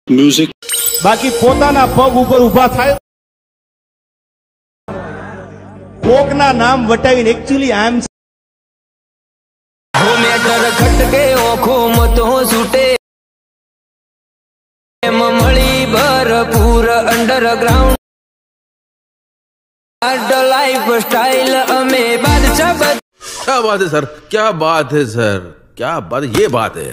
Music બાકી પોતાના પગ ઉપર ઉભા થાય કોકના નામ વટાવીને એકચ્યુઅલી આઈ એમ हो मैटर खटके ओखो मतो छूटे ममड़ी भरपूर अंडरग्राउंड लाइफ स्टाइल अमे बादशाह। क्या बात है सर, क्या बात है सर, क्या बात, ये बात है।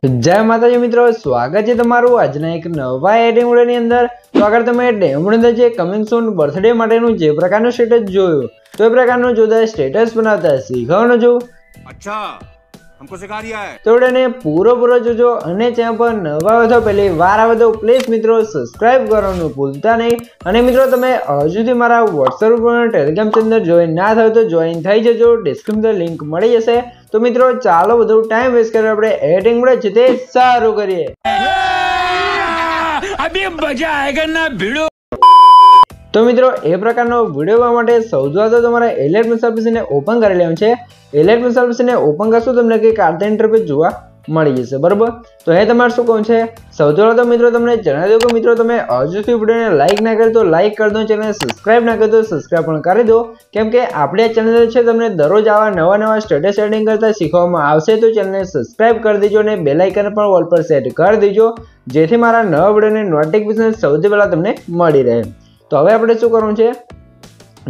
जय माताजी मित्रों, स्वागत है तमारू आजना एक नवा एडिंग विडियोनी अंदर। तो अगर તમે ડેમોની અંદર જે કમિંગ સૂન બર્થડે માટેનું જે પ્રકારનું સ્ટેટસ જોયું તો એ પ્રકારનું જોતા સ્ટેટસ બનાવતા શીખવાનું જો। अच्छा हमको सिखा रिया है તો એને પૂરો જોજો અને ચેનલ પર નવા હોય તો પહેલી વાર આવે તો પ્લીઝ મિત્રો સબસ્ક્રાઇબ કરવાનું ભૂલતા નહીં। અને મિત્રો તમે હજુ સુધી મારા WhatsApp ઉપર ટેલિગ્રામ ચેનલ જોઈન ના થયો તો જોઈન થઈ જજો, ડિસ્ક્રિપ્શનમાં લિંક મળી જશે। તો મિત્રો ચાલો બધું ટાઈમ વેસ્ટ કરે આપણે એડિટિંગ મળે છે તે સારું કરીએ। अभी मजा आएगा ना भिड़ो। तो मित्रों ए प्रकारનો વિડિયો જોવા માટે સૌથી પહેલા તો તમારે એલિટ એપ્લિકેશનને ઓપન કરી લેવાનું છે। એલિટ એપ્લિકેશનને ઓપન કરશો તમને કે કાર્ડ ઇન્ટરફેસ જોવા મળી જશે, બરાબર। તો એ તમારે શું કામ છે, સૌથી પહેલા તો મિત્રો તમને જણાવી દઉં કે મિત્રો તમે હજુ સુધી વિડિયોને લાઈક ના કરી તો લાઈક કરી દો, ચેનલને સબસ્ક્રાઇબ ના કરી તો સબસ્ક્રાઇબ પણ કરી દો, કેમ કે આપણે ચેનલ છે તમને દરરોજ આવા નવા સ્ટેટસ એડિટિંગ કરતા શીખવામાં આવશે। તો ચેનલને સબસ્ક્રાઇબ કરી દેજો અને બેલ આઇકન પણ ઓલ પર સેટ કરી દેજો, જેથી મારા નવા વિડિયોની નોટિફિકેશન સૌથી પહેલા તમને મળી રહે। तो હવે આપણે શું કરવાનું છે,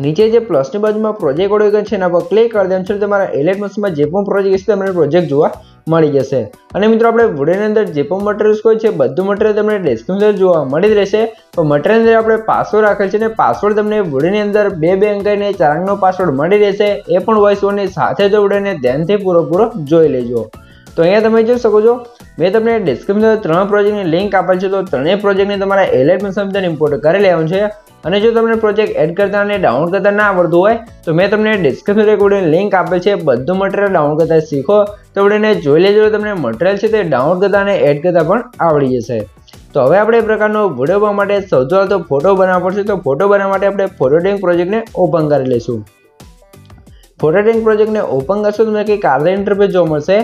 નીચે જે પ્લસની બાજુમાં પ્રોજેક્ટ આઇકન છે એના પર ક્લિક કરી દેવાનું છે। તમારા એલિટ મશીનમાં જે પણ પ્રોજેક્ટ છે તમને પ્રોજેક્ટ જોવા મળી જશે। અને મિત્રો આપણે વિડિયોની અંદર જે પણ મટીરીયલ્સ કોઈ છે બધું મટીરીયલ તમને ડિસ્ક્રિપ્શનમાં જોવા મળી જ રહેશે। તો મટીરીયલની અંદર આપણે પાસવર્ડ રાખેલ છે ને પાસવર્ડ તમને વિડિયોની અંદર 2 અંક અને 4 અંકનો પાસવર્ડ મળી રહેશે, એ પણ વોઇસ ઓવરની સાથે જો વિડિયોને ધ્યાનથી પૂરો જોઈ લેજો। તો અહીંયા તમે જોઈ શકો છો મેં તમને ડિસ્ક્રિપ્શનમાં 3 પ્રોજેક્ટની લિંક આપેલ છે। તો ત્રણેય પ્રોજેક્ટને તમારા એલિટ મશીનમાં ઇમ્પોર્ટ કરી લેવાનું છે। અને જો તમને પ્રોજેક્ટ એડ કરતા અને ડાઉનલોડ કરતા ના આવડતું હોય તો મેં તમને ડિસ્ક્રિપ્શનમાં એક વિડિયોની લિંક આપેલ છે, બધું મટીરીયલ ડાઉનલોડ કરતા શીખો તો વિડિયોને જોઈ લેજો, તમને મટીરીયલ છે તે ડાઉનલોડ કરતા અને એડ કરતા પણ આવડી જશે। તો હવે આપણે એ પ્રકારનો વિડિયો બનાવવા માટે સૌથી પહેલા તો ફોટો બનાવવો પડશે। તો ફોટો બનાવવા માટે આપણે ફોટો એડિટિંગ પ્રોજેક્ટને ઓપન કરી લઈશું। ફોટો એડિટિંગ પ્રોજેક્ટને ઓપન કરશો તમને કંઈક આ ઇન્ટરફેસ જોવા મળશે।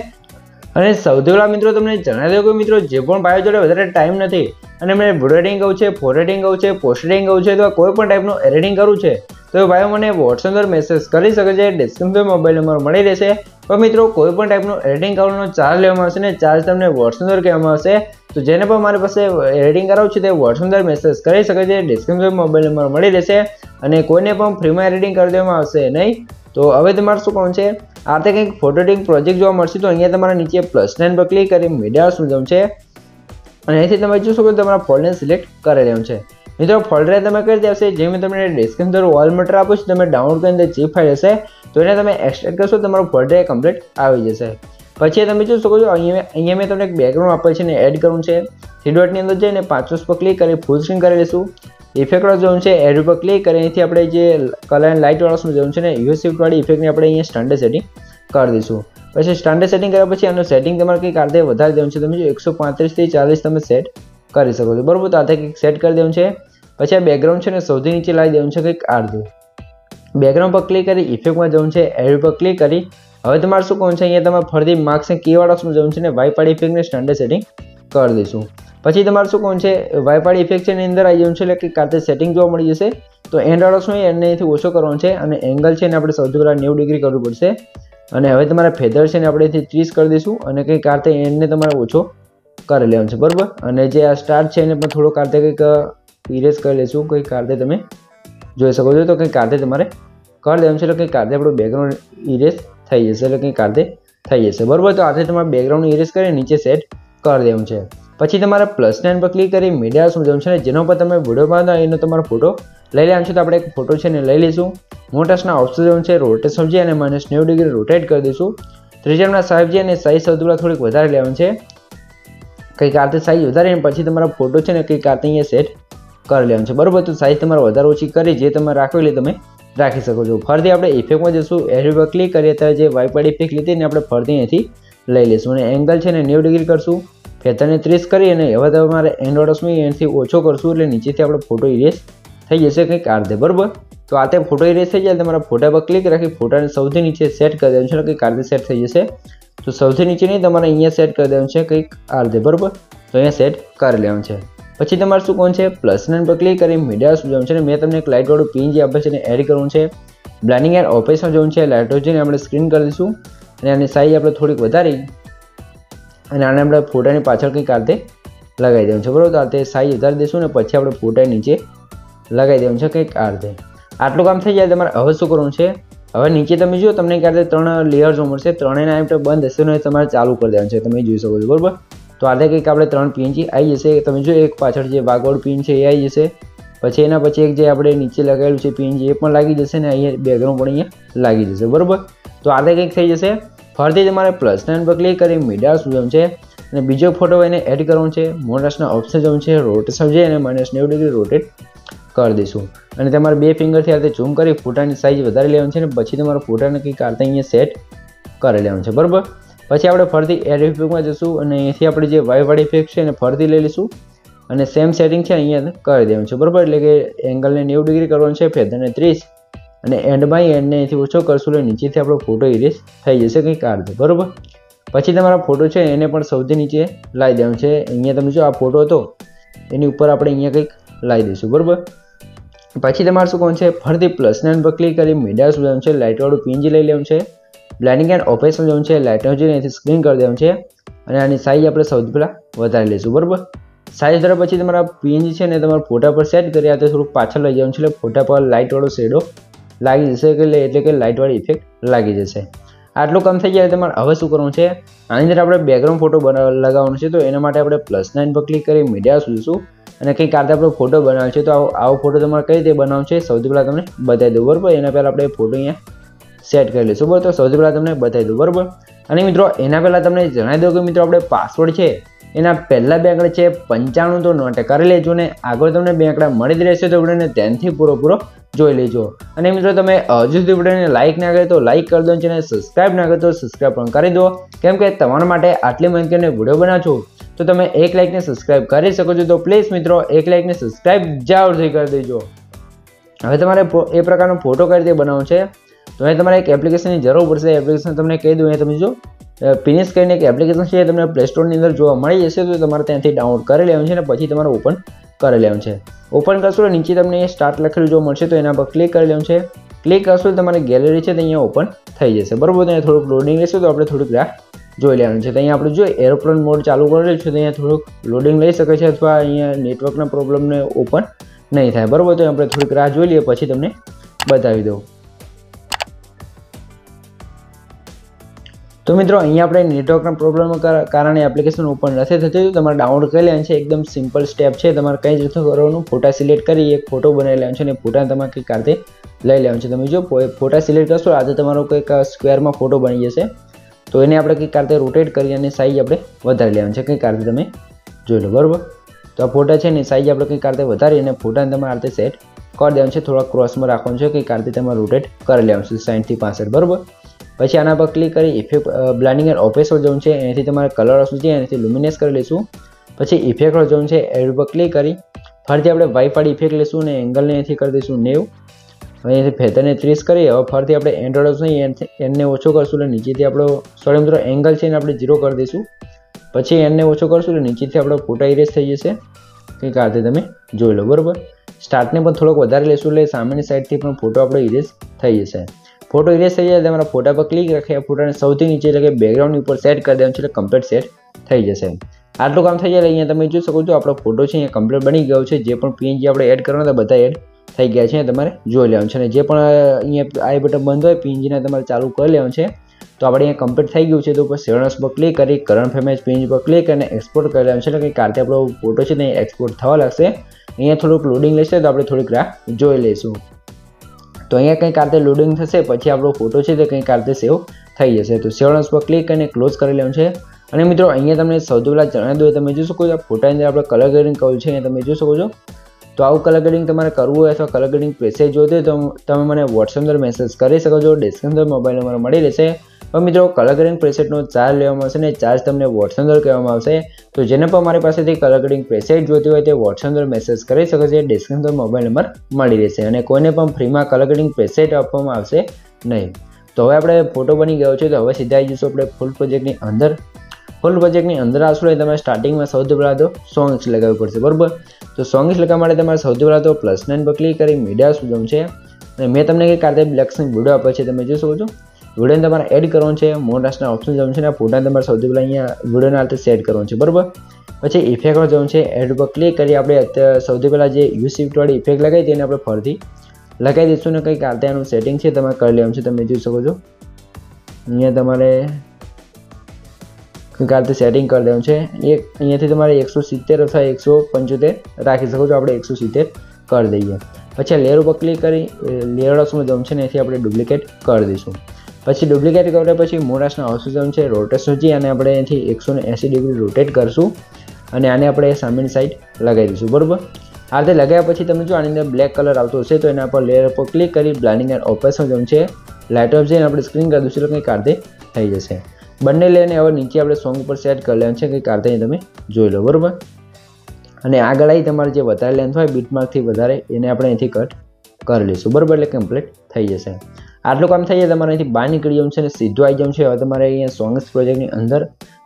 અને સૌથી પહેલા મિત્રો તમને જણાવી દઉં કે મિત્રો જે પણ ભાઈઓ જોડે વધારે ટાઈમ નથી અને મને વિડિયો એડિટિંગ કરવું છે, ફોટો એડિટિંગ કરવું છે, પોસ્ટ એડિટિંગ કરવું છે, તો કોઈ પણ ટાઈપનું એડિટિંગ કરવું છે તો ભાઈઓ મને WhatsApp પર મેસેજ કરી શકે છે, ડિસ્ક્રિપ્શનમાં મોબાઈલ નંબર મળી રહેશે। તો મિત્રો કોઈ પણ ટાઈપનું એડિટિંગ કરવાનો ચાર્જ લેવામાં આવશે ને ચાર્જ તમને WhatsApp પર કહેવામાં આવશે। તો જેને પણ મારી પાસે એડિટિંગ કરાવવું છે તે WhatsApp પર મેસેજ કરી શકે છે, ડિસ્ક્રિપ્શનમાં મોબાઈલ નંબર મળી રહેશે અને કોઈને પણ ફ્રીમાં એડિટિંગ કરી દેવામાં આવશે નહીં। તો હવે તમારે શું કરવાનું છે, આ રીતે કંઈક ફોટો એડિટિંગ પ્રોજેક્ટ જોવા મળશે। તો અહીંયા તમારા નીચે +9 પર ક્લિક કરી મીડિયા સુધમ છે અને અહીંથી તમે જોશો કે તમારા ફોલ્ડરને સિલેક્ટ કરી લેવાનું છે। મિત્રો ફોલ્ડર તમે કરી દેશે જે મેં તમને ડિસ્ક્રિપ્શન ઓલ મટીરીયલ આપું છું, તમે ડાઉનલોડ કરીને zip ફાઇલ હશે તો એને તમે એક્સટ્રેક્ટ કરશો તમારું ફોલ્ડર કમ્પ્લીટ આવી જશે। પછી તમે જોઈ શકો છો અહીંયા મેં તમને એક બેકગ્રાઉન્ડ આપેલ છે ને એડ કરવું છે। 3 ડોટની અંદર જઈને 5 પર ક્લિક કરી ફૂલ સ્ક્રીન કરી લઈશું। ઇફેક્ટ વાળો જોન છે એડ ઉપર ક્લિક કરી અહીંથી આપણે જે કલર એન્ડ લાઇટ વાળો જોન છે ને યુ શિફ્ટ વાળી ઇફેક્ટને આપણે અહીંયા સ્ટાન્ડર્ડ સેટિંગ કરી દઈશું। પછી સ્ટાન્ડર્ડ સેટિંગ કર્યા પછી આનું સેટિંગ તમારે કંઈક આ રીતે વધારી દેવાનું છે। તમે જો 135 થી 40 તમે સેટ કરી શકો છો, બરાબર। તો આ કંઈક સેટ કરી દેવાનું છે। પછી આ બેકગ્રાઉન્ડ છે ને સૌથી નીચે લાવી દેવાનું છે કંઈક આ રીતે। બેકગ્રાઉન્ડ પર ક્લિક કરી ઇફેક્ટમાં જવું છે, એડ ઉપર ક્લિક કરી હવે તમારે શું કરવાનું છે, અહીંયા તમારે ફરીથી માર્ક્સ અને કી વાળો જવું છે ને વાઇપાડ ઇફેક્ટને સ્ટાન્ડર્ડ સેટિંગ કરી દઈશું। પછી તમારે શું કરવાનું છે, વાઇપાડ ઇફેક્ટ છે એની અંદર આવી જવું છે એટલે કે કાતે સેટિંગ જોવા મળી જશે। તો એન્ડ વાળો શું એને અહીંથી ઓછો કરવાનો છે અને એંગલ છે ને આપણે સૌથી પહેલાં 90 ડિગ્રી કરવું પડશે। અને હવે તમારા ફેધર છે ને આપણે અહીંથી 30 કરી દઈશું અને કંઈક કાતે એન્ડને તમારે ઓછો કરી લેવાનું છે, બરાબર। અને જે આ સ્ટાર્ટ છે એને પણ થોડો કાતે કંઈક ઇરેઝ કરી લઈશું, કંઈક કાતે તમે જોઈ શકો છો। તો કંઈક કાતે તમારે કરી દેવાનું છે એટલે કંઈક કાતે આપણું બેકગ્રાઉન્ડ ઇરેઝ થઈ જશે એટલે કંઈક કાતે થઈ જશે, બરાબર। તો આથી તમારે બેકગ્રાઉન્ડ ઇરેઝ કરી નીચે સેટ કરી દેવાનું છે। પછી તમારે +9 પર ક્લિક કરી મીડિયા સમજાવવાનું છે ને જેના ઉપર તમે વિડીયો બનાવો એનો તમારો ફોટો લઈ લેવાનો છે। તો આપણે એક ફોટો છે ને લઈ લઈશું। મોટાસના ઓપ્શન જવાનું છે રોટેટ સમજી અને -90 ડિગ્રી રોટેટ કરી દઈશું। ત્રીજાના સાઈઝ અને સાઈઝ સૌથી પહેલાં થોડીક વધારે લેવાનું છે, કંઈક આ રીતે સાઈઝ વધારીને પછી તમારા ફોટો છે ને કંઈક આ રીતે અહીંયા સેટ કરી લેવાનું છે, બરાબર। તો સાઈઝ તમારે વધારે ઓછી કરી જે તમે રાખેલી તમે રાખી શકો છો। ફરીથી આપણે ઇફેક્ટમાં જઈશું, એડ પર ક્લિક કરીએ ત્યારે જે વાઇપાડ ઇફેક્ટ લીધી ને આપણે ફરીથી અહીંથી લઈ લઈશું અને એંગલ છે ને 90 ડિગ્રી કરશું, ફેથરને 30 કરી અને હવે તમારે એન્ડ વાળો એનાથી ઓછો કરશું એટલે નીચેથી આપણો ફોટો ઇરેઝ થઈ જશે કંઈક આ રીતે, બરાબર। તો આ તે ફોટો ઇરેઝ થઈ જાય તમારા ફોટા પર ક્લિક રાખી ફોટાને સૌથી નીચે સેટ કરી દેવાનું છે, કંઈક આ રીતે સેટ થઈ જશે। તો સૌથી નીચે નહીં તમારે અહીંયા સેટ કરી દેવાનું છે કંઈક આ રીતે, બરાબર। તો અહીંયા સેટ કરી લેવાનું છે. પછી તમારે શું કોણ છે પ્લસ નાઇન પર ક્લિક કરી મીડિયા શું જવાનું છે ને મેં તમને એક લાઇટવાળું પીએનજી આપે છે ને એડ કરવું છે. બ્લેન્ડિંગ એન્ડ ઓપરેશન જવાનું છે લાઇટો જઈને આપણે સ્ક્રીન કરી દઈશું અને આની સાઈઝ આપણે થોડીક વધારી અને આને આપણે ફોટાની પાછળ કંઈક આ રીતે લગાવી દેવાનું છે બરાબર. તો આ રીતે સાઈઝ વધારી દઈશું ને પછી આપણે ફોટા નીચે લગાવી દેવાનું છે કંઈક આ રીતે. આટલું કામ થઈ જાય તમારે હવે શું કરવાનું છે હવે નીચે તમે જો તમને આ રીતે 3 લેયર જોવા મળશે. ત્રણેયના આમ બંધ હશે ને તમારે ચાલુ કરી દેવાનું છે તમે જોઈ શકો છો બરાબર. તો આ કંઈક આપણે 3 પીએનજી આવી જશે. તમે જો એક પાછળ જે વાગવાળું પીન છે એ આવી જશે. પછી એના પછી એક જે આપણે નીચે લગાવેલું છે પીએનજી એ પણ લાગી જશે ને અહીંયા બેકગ્રાઉન્ડ પણ અહીંયા લાગી જશે બરાબર. તો આ કંઈક થઈ જશે. ફરીથી તમારે પ્લસ નાઇન પર ક્લિક કરી મીડિયા શું જવાનું છે અને બીજો ફોટો એને એડ કરવાનો છે. મોનસના ઓપ્શન જવાનું છે રોટેશન છે અને -90 ડિગ્રી રોટેટ કરી દઈશું અને તમારે 2 ફિંગરથી આ રીતે ઝૂમ કરી ફોટાની સાઈઝ વધારી લેવાની છે ને પછી તમારા ફોટાને કંઈક આ રીતે અહીંયા સેટ કરી લેવાનું છે બરાબર. પછી આપણે ફરીથી એડ ઇફેક્ટમાં જઈશું અને અહીંથી આપણે જે વાઇવાળી ઇફેક્ટ છે એને ફરીથી લઈ લઈશું અને સેમ સેટિંગ છે અહીંયા કરી દેવાનું છે બરાબર. એટલે કે એંગલને 90 ડિગ્રી કરવાનું છે, ફેદરને 30 અને એન્ડમાં એન્ડને અહીંથી ઓછો કરશું એટલે નીચેથી આપણો ફોટો ઇરેઝ થઈ જશે કંઈક આ રીતે બરાબર. પછી તમારા ફોટો છે એને પણ સૌથી નીચે લાવી દેવાનું છે. અહીંયા તમે જો આ ફોટો હતો એની ઉપર આપણે અહીંયા કંઈક લાવી દઈશું બરાબર. પછી તમારે શું કરવાનું છે ફરીથી પ્લસ નાઇન પર ક્લિક કરી મીડિયા શું જવાનું છે લાઇટવાળું પીએનજી લઈ લેવાનું છે. બ્લેન્ડિંગ એન્ડ ઓપરેશન જવાનું છે લાઇટનો જોઈને અહીંથી સ્ક્રીન કરી દેવાનું છે અને આની સાઈઝ આપણે સૌથી પહેલાં વધારી લઈશું બરાબર. સાઈઝ ધરા પછી તમારા પીએનજી છે ને તમારા ફોટા પર સેટ કરી આ તો થોડુંક પાછળ લઈ જવાનું છે એટલે ફોટા પર લાઇટવાળો શેડો લાગી જશે એટલે કે લાઇટવાળી ઇફેક્ટ લાગી જશે. આટલું કામ થઈ જાય તમારે હવે શું કરવાનું છે આની અંદર આપણે બેકગ્રાઉન્ડ ફોટો લગાવવાનો છે. તો એના માટે આપણે પ્લસ નાઇન પર ક્લિક કરી મીડિયા સુધીશું અને કંઈક આ આપણે ફોટો બનાવ્યો છે. તો આવો ફોટો તમારે કઈ રીતે બનાવવાનો છે સૌથી પહેલાં તમને બતાવી દઉં બરાબર. એના પહેલાં આપણે ફોટો અહીંયા સેટ કરી લઈશું બરાબર. તો સૌથી પહેલાં તમને બતાવી દઉં બરાબર. અને મિત્રો એના પહેલાં તમને જણાવી દઉં કે મિત્રો આપણે પાસવર્ડ છે એના પહેલાં 2 આંકડા છે 95 તો નોટ કરી લેજો ને આગળ તમને 2 આંકડા મળી જ રહેશે. તો વિડીયોને ધ્યાનથી પૂરો જોઈ લેજો. અને મિત્રો તમે હજુ સુધી વિડીયોને લાઇક ના કરે તો લાઇક કરી દો અને સબસ્ક્રાઇબ ના કરે તો સબસ્ક્રાઇબ પણ કરી દો. કેમ કે તમારા માટે આટલી માહિતીને વિડીયો બનાવો છો તો તમે 1 લાઇકને સબસ્ક્રાઇબ કરી શકો છો. તો પ્લીઝ મિત્રો 1 લાઇકને સબસ્ક્રાઇબ જરૂરથી કરી દેજો. હવે તમારે એ પ્રકારનો ફોટો કઈ રીતે બનાવવાનો છે તો અહીં તમારે એક એપ્લિકેશનની જરૂર પડશે. એપ્લિકેશન તમને કહી દઉં અહીંયા તમે જો ફિનિશ કરીને એક એપ્લિકેશન છે તમને પ્લે સ્ટોરની અંદર જોવા મળી જશે. તો તમારે ત્યાંથી ડાઉનલોડ કરી લેવાનું છે અને પછી તમારે ઓપન કરી લેવાનું છે. ઓપન કરશો તો નીચે તમને સ્ટાર્ટ લખેલું જોવા મળશે તો એના પર ક્લિક કરી લેવાનું છે. ક્લિક કરશો તો તમારી ગેલેરી છે તો અહીંયા ઓપન થઈ જશે બરાબર. તો અહીંયા થોડુંક લોડિંગ લેશે તો આપણે થોડીક રાહ જોઈ લેવાનું છે. તો અહીંયા આપણે જો એરોપ્લેન મોડ ચાલુ કરેલું છે તો અહીંયા થોડુંક લોડિંગ લઈ શકે છે અથવા અહીંયા નેટવર્કના પ્રોબ્લેમને ઓપન નહીં થાય બરાબર. તો આપણે થોડીક રાહ જોઈ લઈએ પછી તમને બતાવી દઉં. તો મિત્રો અહીંયા આપણે નેટવર્કના પ્રોબ્લેમના કારણે એપ્લિકેશન ઓપન નથી થતી. તો તમારે ડાઉનલોડ કરી લેવાનું છે. એકદમ સિમ્પલ સ્ટેપ છે. તમારે કંઈ જ નથી કરવાનું. ફોટા સિલેક્ટ કરી એક ફોટો બનાવી લેવાનો છે અને ફોટાને તમારે કંઈક કાઢે લઈ લેવાનું છે. તમે જો ફોટા સિલેક્ટ કરશો આજે તમારો કંઈક સ્ક્વેરમાં ફોટો બની જશે. તો એને આપણે કંઈક કાઢે રોટેટ કરી અને સાઈઝ આપણે વધારી લેવાનું છે. કંઈક કાઢે તમે જોઈ લો બરાબર. તો આ ફોટા છે ને સાઈઝ આપણે કંઈક કાઢે વધારી અને ફોટાને તમારે આ રીતે સેટ કરી દેવાનું છે. થોડા ક્રોસમાં રાખવાનું છે. કંઈક કાઢે તમારે રોટેટ કરી લેવાનું છે 60 થી 65 બરાબર. પછી આના પર ક્લિક કરી ઇફેક્ટ બ્લેન્ડિંગ એન્ડ ઓપરેશન જવું છે. એનાથી તમારે કલર ઓપ્શન છે એનાથી લુમિનેસ કરી લઈશું. પછી ઇફેક્ટ જવું છે એડ પર ક્લિક કરી ફરીથી આપણે વાઇફાઈ ઇફેક્ટ લઈશું અને એંગલને અહીંથી કરી દઈશું 90. હવે અહીંથી ફેદરને 30 કરી હવે ફરીથી આપણે એન્ડ્રોઇડ ઓપ્શન એનને ઓછો કરશું એટલે નીચેથી આપણો સોરી મિત્રો એંગલ છે એને આપણે 0 કરી દઈશું. પછી એનને ઓછો કરશું એટલે નીચેથી આપણો ફોટા ઇરેઝ થઈ જશે. કંઈક આ રીતે તમે જોઈ લો બરાબર. સ્ટાર્ટને પણ થોડોક વધારે લઈશું એટલે સામેની સાઈડથી પણ ફોટો આપણો ઇરેઝ થઈ જશે. ફોટો ઇરેઝ થઈ જાય તમારા ફોટા પર ક્લિક રાખી આ ફોટાને સૌથી નીચે એટલે કે બેકગ્રાઉન્ડની ઉપર સેટ કરી દેવાનું છે એટલે કમ્પ્લીટ સેટ થઈ જશે. આટલું કામ થઈ જાય અહીંયા તમે જોઈ શકો છો આપણો ફોટો છે અહીંયા કમ્પ્લીટ બની ગયો છે. જે પણ પીએનજી આપણે એડ કરવાના હતા બધા એડ થઈ ગયા છે. તમારે જોઈ લેવાનું છે અને જે પણ અહીંયા આઈ બટન બંધ હોય પીએનજીને તમારે ચાલુ કરી લેવાનું છે. તો આપણે અહીંયા કમ્પ્લીટ થઈ ગયું છે. તો ઉપર સેવનસ પર ક્લિક કરી કરંટ ફ્રેમ પીએનજી પર ક્લિક અને એક્સપોર્ટ કરી લેવાનું છે. એટલે કે કારતે આપણો ફોટો છે ને એક્સપોર્ટ થવા લાગશે. અહીંયા થોડુંક લોડિંગ લેશે તો આપણે થોડીક રાહ જોઈ લઈશું. તો અહીંયા કંઈક કારતે લોડિંગ થશે પછી આપણો ફોટો છે તે કંઈક કારતે સેવ થઈ જશે. તો સેવનસ પર ક્લિક કરીને ક્લોઝ કરી લેવાનું છે. અને મિત્રો અહીંયા તમને સૌથી પહેલાં જણાવી દઉં તમે જોઈ શકો છો આ ફોટાની અંદર આપણે કલર ગ્રેડિંગ કર્યું છે અહીંયા તમે જોઈ શકો છો. તો આવું કલર ગ્રેડિંગ તમારે કરવું હોય અથવા કલર ગ્રેડિંગ પ્રેસેજ જોઈતું હોય તો તમે મને વોટ્સએપ અંદર મેસેજ કરી શકો છો. ડિસ્ક્રિપ્શન મોબાઈલ નંબર મળી રહેશે. પણ મિત્રો કલર ગ્રેડિંગ પ્રેસેટનો ચાર્જ લેવામાં આવશે ને ચાર્જ તમને વોટ્સએપ અંદર કહેવામાં આવશે. તો જેને પણ મારી પાસેથી કલર ગ્રેડિંગ પ્રેસેટ જોઈતી હોય તે વોટ્સએપ અંદર મેસેજ કરી શકે છે. ડિસ્ક્રિપ્શન મોબાઈલ નંબર મળી રહેશે અને કોઈને પણ ફ્રીમાં કલર ગ્રેડિંગ પ્રેસેટ આપવામાં આવશે નહીં. તો હવે આપણે ફોટો બની ગયો છે તો હવે સીધા આવી જઈશું આપણે ફૂલ પ્રોજેક્ટની અંદર. ફૂલ પ્રોજેક્ટની અંદર આવશો એટલે તમારે સ્ટાર્ટિંગમાં સૌથી પહેલાં તો સોંગ્સ લગાવવું પડશે, બરાબર. તો સોંગ્સ લગાવવા માટે તમારે સૌથી પહેલાં તો +9 પર ક્લિક કરી મીડિયા સુઝમ છે અને મેં તમને કંઈક આ રીતે બ્લેક્સની વિડીયો આપે છે, તમે જોઈ શકો છો. વિડીયોને તમારે એડ કરવાનું છે, મોટાસના ઓપ્શન જવાનું છે ને ફોટાને તમારે સૌથી પહેલાં અહીંયા વિડીયોના રીતે સેટ કરવાનું છે, બરાબર. પછી ઇફેક્ટ જવાનું છે, એડ પર ક્લિક કરી આપણે સૌથી પહેલાં જે યુ શિફ્ટવાળી ઇફેક્ટ લગાવી તેને આપણે ફરતી લગાવી દઈશું ને કંઈક આ રીતે આનું સેટિંગ છે તમારે કરી લેવાનું છે, તમે જોઈ શકો છો. અહીંયા તમારે કંઈક આ રીતે સેટિંગ કરી દેવાનું છે. અહીંયાથી તમારે 170 અથવા 175 રાખી શકો છો, આપણે 170 કરી દઈએ. પછી લેયર ઉપર ક્લિક કરી લેયર ઓપ્શનમાં જવાનું છે ને એથી આપણે ડુપ્લિકેટ કરી દઈશું. પછી ડુપ્લિકેટ કર્યા પછી મોરાસના ઓપ્શન જવાનું છે, રોટેશન છે અને આપણે અહીંથી 180 ડિગ્રી રોટેટ કરશું અને આને આપણે સામેની સાઈડ લગાવી દઈશું, બરાબર. આ રીતે લગાવ્યા પછી તમે જો આની અંદર બ્લેક કલર આવતો હશે તો એના પર લેયર પર ક્લિક કરી બ્લાઇન્ડિંગ એન્ડ ઓપરેશન જવાનું છે, લાઇટ ઓફ જઈને આપણે સ્ક્રીન કરી દઈશું એટલે કંઈક આ રીતે થઈ જશે. બંને લઈને હવે નીચે આપણે સોંગ ઉપર સેટ કરી લેવાનું છે, કંઈક આ રીતે તમે જોઈ લો, બરાબર. અને આગળ આવી તમારે જે વધારે લેન્થ હોય બીટમાર્કથી વધારે એને આપણે અહીંથી કટ કરી લઈશું, બરાબર. એટલે કમ્પ્લીટ થઈ જશે. આટલું કામ થઈ જાય તમારે અહીંથી બહાર નીકળી જવું છે અને સીધું આવી જવું છે હવે તમારે અહીંયા સોંગ્સ પ્રોજેક્ટની અંદર.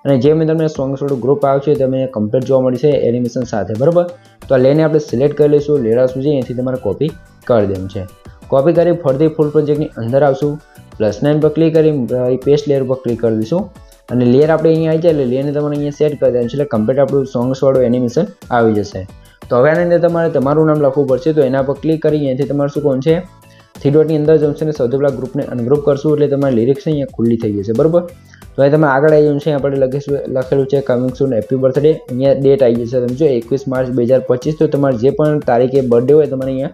અને જે મેં તમને સોંગ્સ વાળું ગ્રુપ આવ્યું છે તમે કમ્પ્લીટ જોવા મળી છે એનિમેશન સાથે, બરાબર. તો આ લઈને આપણે સિલેક્ટ કરી લઈશું, લેયર સુધી અહીંથી તમારે કોપી કરી દેવું છે. કોપી કરી ફરતી ફૂલ પ્રોજેક્ટની અંદર આવશું, +9 પર ક્લિક કરી પેસ્ટ લેયર પર ક્લિક કરી દઈશું અને લેયર આપણે અહીંયા આવી જાય એટલે લેયરને તમારે અહીંયા સેટ કરી દેવાનું છે એટલે કમ્પ્લીટ આપણું સોંગ્સ વાળું એનિમેશન આવી જશે. તો હવે આની અંદર તમારે તમારું નામ લખવું પડશે, તો એના પર ક્લિક કરી અહીંયાથી તમારે શું કોણ છે 3 ડોટની અંદર જશે ને સૌથી પહેલાં ગ્રુપને અનગ્રુપ કરશું એટલે તમારી લિરિક્સ અહીંયા ખુલ્લી થઈ જશે, બરાબર. તો અહીં તમે આગળ આવી જવું છે, આપણે લખેલું છે કમિંગ સૂન હેપી બર્થડે, અહીંયા ડેટ આવી જશે, તમે જો 21 માર્ચ 2025. તો તમારે જે પણ તારીખે બર્થડે હોય તમારે અહીંયા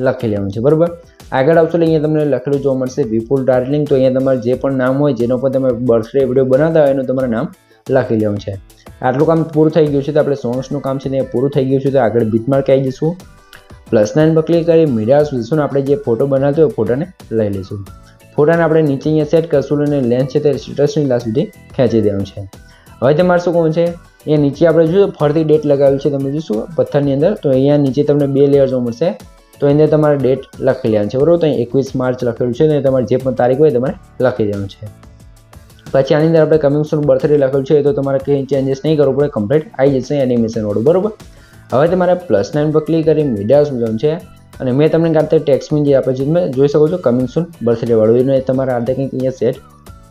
લખી લેવાનું છે, બરાબર. આગળ આવશો એટલે અહીંયા તમને લખેલું જોવા મળશે વિપુલ ડાર્લિંગ. તો અહીંયા તમારે જે પણ નામ હોય જેનો પર તમે બર્થડે વિડીયો બનાવતા હોય એનું તમારે નામ લખી લેવાનું છે. આટલું કામ પૂરું થઈ ગયું છે તો આપણે સોંગ્સનું કામ છે ને પૂરું થઈ ગયું છે. તો આગળ બીટમાર્ક આવી જઈશું, +9 પર ક્લિક કરી મીડિયા લઈશું ને આપણે જે ફોટો બનાવતો હોય ફોટાને લઈ લઈશું. ફોટાને આપણે નીચે અહીંયા સેટ કરશું અને લેન્થ છે તે સ્ટેટસની લાસ્ટ સુધી ખેંચી દેવાનું છે. હવે તમારે શું કહું છે એ નીચે આપણે જોયું ફરતી ડેટ લગાવેલું છે, તમે જોઈશું પથ્થરની અંદર. તો અહીંયા નીચે તમને 2 લેયર જોવા મળશે, તો એની અંદર તમારે ડેટ લખી લેવાનું છે, બરાબર. તો અહીં 21 માર્ચ લખેલું છે ને તમારે જે પણ તારીખ હોય તમારે લખી દેવાનું છે. પછી આની અંદર આપણે કમિંગ સૂન બર્થડે લખેલું છે તો તમારે કંઈ ચેન્જીસ નહીં કરવું પડે, કમ્પ્લીટ આવી જશે એનિમેશન વાળું, બરાબર. હવે તમારે +9 પર ક્લિક કરી મીડિયા સુઝમ છે અને મેં તમને કાંતે ટેક્સ્ટમાં જે આપે છે તમે જોઈ શકો છો કમિંગ સૂન બર્થડે વાળું, એને તમારે આ રીતે કંઈક અહીંયા સેટ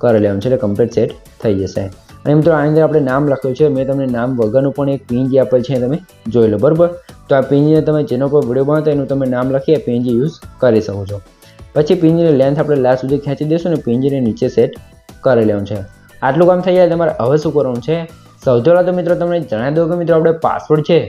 કરી લેવાનું છે એટલે કમ્પ્લીટ સેટ થઈ જશે. અને મિત્રો આની અંદર આપણે નામ લખ્યું છે, મેં તમને નામ વગરનું પણ એક પીએનજી આપેલ છે તમે જોઈ લો, બરાબર. તો આ પીએનજીને તમે જેનો પર વિડીયો બનાવતો એનું તમે નામ લખી પીએનજી યુઝ કરી શકો છો. પછી પીએનજીની લેન્થ આપણે લાસ્ટ સુધી ખેંચી દઈશું અને પીએનજીને નીચે સેટ કરી લેવાનું છે. આટલું કામ થઈ જાય તમારે હવે શું કરવાનું છે સૌથી પહેલાં તો મિત્રો તમને જણાવી દઉં કે મિત્રો આપણે પાસવર્ડ છે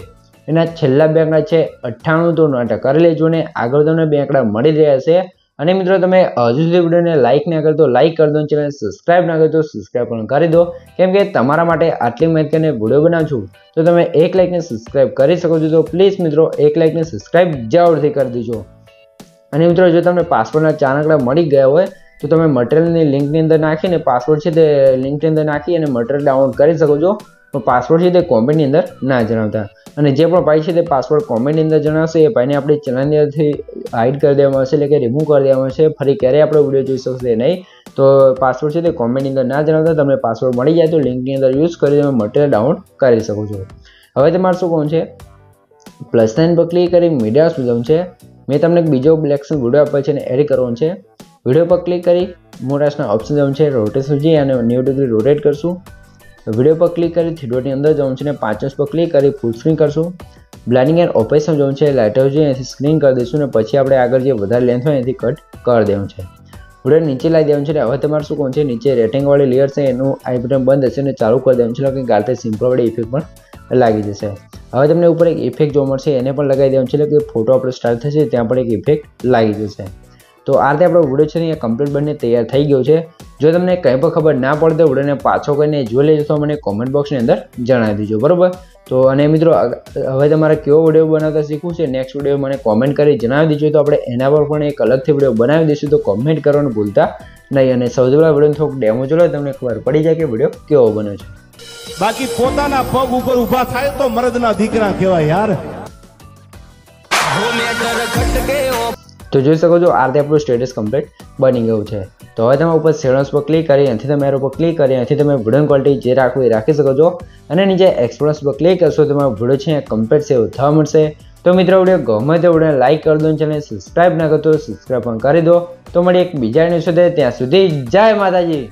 એના છેલ્લા 2 આંકડા છે 98 તો નોટ કરી લેજો ને આગળ તમને 2 આંકડા મળી રહ્યા છે. અને મિત્રો તમે હજુ સુધી વિડીયોને લાઇક ના કરો તો લાઇક કરી દો, ચેનલ સબસ્ક્રાઇબ ના કરો તો સબસ્ક્રાઇબ પણ કરી દો, કેમ કે તમારા માટે આટલી મહેનત કરીને વિડીયો બનાવું છું તો તમે 1 લાઇકને સબસ્ક્રાઇબ કરી શકો છો. તો પ્લીઝ મિત્રો 1 લાઇકને સબસ્ક્રાઇબ જરૂરથી કરી દેજો. અને મિત્રો જો તમને પાસવર્ડના 4 આંકડા મળી ગયા હોય તો તમે મટીરિયલની લિંકની અંદર નાખીને પાસવર્ડ છે તે લિંકની અંદર નાખી અને મટીરિયલ ડાઉનલોડ કરી શકો છો. પણ પાસવર્ડ છે તે કોમેન્ટની અંદર ના જણાવતા. અને જે પણ ભાઈ છે તે પાસવર્ડ કોમેન્ટની અંદર જણાવશે એ ભાઈને આપણી ચેનલની અંદરથી હાઇડ કરી દેવામાં આવશે, એટલે કે રિમૂવ કરી દેવામાં આવશે, ફરી ક્યારેય આપણો વિડીયો જોઈ શકશે નહીં. તો પાસવર્ડ છે તે કોમેન્ટની અંદર ના જણાવતા, તમને પાસવર્ડ મળી જાય તો લિંકની અંદર યુઝ કરી તમે મટીરિયલ ડાઉનલોડ કરી શકો છો. હવે તમારે શું કહું છે +9 પર ક્લિક કરી મીડિયા સુઝમ છે, મેં તમને એક બીજો બ્લેક્સન વિડીયો આપેલ છે અને એડ કરવાનો છે. વિડીયો પર ક્લિક કરી મોટાસના ઓપ્શન જવાનું છે, રોટેશન જઈએ અને 90 ડિગ્રી રોટેટ કરશું. વિડીયો પર ક્લિક કરી 3 ડોટની અંદર જવાનું છે અને 5 પર ક્લિક કરી ફૂલ સ્ક્રીન કરશું. બ્લાઇન્ડિંગ એન્ડ ઓપરેશન જવાનું છે, લાઇટર જોઈએ એથી સ્ક્રીન કરી દઈશું ને પછી આપણે આગળ જે વધારે લેન્થ હોય એથી કટ કરી દેવાનું છે. વિડીયો નીચે લાવી દેવાનું છે. હવે તમારે શું કહું છે નીચે રેટિંગવાળી લેયર છે એનું આઈ બટન બંધ હશે અને ચાલુ કરી દેવાનું છે, એટલે કે ગાલતે સિમ્પલવાળી ઇફેક્ટ પણ લાગી જશે. હવે તમને ઉપર એક ઇફેક્ટ જોવા મળશે એને પણ લગાવી દેવાનું છે, એટલે કે ફોટો આપણે સ્ટાર્ટ થશે ત્યાં પણ એક ઇફેક્ટ લાગી જશે. તો આ રીતે આપણો વિડીયો છે અહીંયા કમ્પ્લીટ બનીને તૈયાર થઈ ગયો છે. જો તમને કંઈ પણ ખબર ના પડે તો વિડીયોને પાછો કરીને જોઈ લેજો તો મને કોમેન્ટ બોક્સની અંદર જણાવી દેજો, બરાબર. તો અને મિત્રો હવે તમારે કેવો વિડીયો બનાવતા શીખવું છે નેક્સ્ટ વિડીયો મને કોમેન્ટ કરી જણાવી દેજો, તો આપણે એના પર પણ એક અલગથી વિડીયો બનાવી દઈશું. તો કોમેન્ટ કરવાનું ભૂલતા નહીં. અને સૌથી પહેલાં વિડીયોનો થોડુંક ડેમો જોડો તમને ખબર પડી જાય કે વિડીયો કેવો બન્યો છે. બાકી પોતાના પગ ઉપર ઊભા થાય તો મર્દના દીકરા કહેવાય યાર. તો જોઈ શકો છો આ રીતે આપણું સ્ટેટસ કમ્પ્લીટ બની ગયું છે. તો હવે તમે ઉપર સેટિંગ્સ પર ક્લિક કરી અહીંથી તમે એરો પર ક્લિક કરી અહીંથી તમે વિડીયો ક્વોલિટી જે રાખવું એ રાખી શકો છો અને નીચે એક્સપ્રેસ પર ક્લિક કરશો તો તમારો વિડીયો છે કમ્પ્લીટ સેવ થવા મળશે. તો મિત્રો વિડીયો ગમે તો વિડીયો લાઈક કરી દો, ચેનલ સબસ્ક્રાઇબ ના કરો તો સબસ્ક્રાઇબ પણ કરી દો. તો મળીએ એક બીજા ન્યૂઝ સાથે, ત્યાં સુધી જય માતાજી.